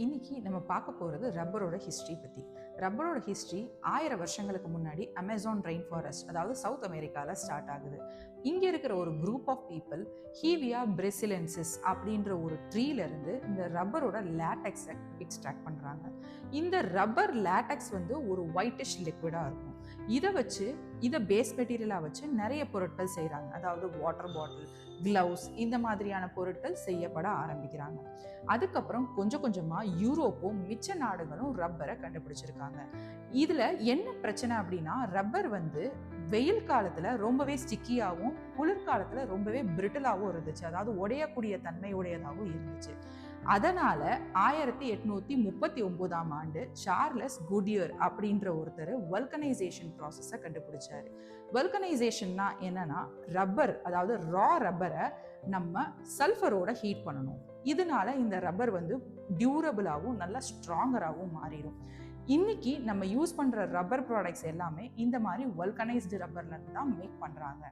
இன்னைக்கு நம்ம பார்க்க போகிறது ரப்பரோட ஹிஸ்ட்ரி பற்றி. ரப்பரோட ஹிஸ்ட்ரி 1000 வருஷங்களுக்கு முன்னாடி அமேசான் ரெயின் ஃபாரஸ்ட், அதாவது சவுத் அமெரிக்காவில் ஸ்டார்ட் ஆகுது. இங்கே இருக்கிற ஒரு குரூப் ஆஃப் பீப்புள் ஹீவியா பிரசிலென்சிஸ் அப்படின்ற ஒரு ட்ரீலேருந்து இந்த ரப்பரோட லேட்டெக்ஸை எக்ஸ்ட்ராக்ட் பண்ணுறாங்க. இந்த ரப்பர் லேட்டெக்ஸ் வந்து ஒரு ஒயிட்டிஷ் லிக்விடாக இருக்கும். இதை பேஸ் மெட்டீரியலாக வச்சு நிறைய பொருட்கள் செய்கிறாங்க. அதாவது வாட்டர் பாட்டில், கிளவுஸ், இந்த மாதிரியான பொருட்கள் செய்யப்பட ஆரம்பிக்கிறாங்க. அதுக்கப்புறம் கொஞ்சம் கொஞ்சமாக யூரோப்பும் மிச்ச நாடுகளும் ரப்பரை கண்டுபிடிச்சிருக்காங்க. இதில் என்ன பிரச்சனை அப்படின்னா, ரப்பர் வந்து வெயில் காலத்தில் ரொம்பவே ஸ்டிக்கியாகவும் குளிர்காலத்தில் ரொம்பவே பிரிட்டிலாகவும் இருந்துச்சு. அதாவது உடையக்கூடிய தன்மை உடையதாகவும் இருந்துச்சு. அதனால 1839ஆம் ஆண்டு சார்லஸ் குடியர் அப்படின்ற ஒருத்தர் வல்கனைசேஷன் ப்ராசஸை கண்டுபிடிச்சாரு. வல்கனைசேஷன்னா என்னன்னா, ரப்பர், அதாவது ரா ரப்பரை நம்ம சல்ஃபரோட ஹீட் பண்ணணும். இதனால இந்த ரப்பர் வந்து டியூரபிளாகவும் நல்லா ஸ்ட்ராங்கராகவும் மாறிடும். இன்னைக்கு நம்ம யூஸ் பண்ற ரப்பர் ப்ராடக்ட்ஸ் எல்லாமே இந்த மாதிரி வல்கனைஸ்டு ரப்பர்ல தான் மேக் பண்றாங்க.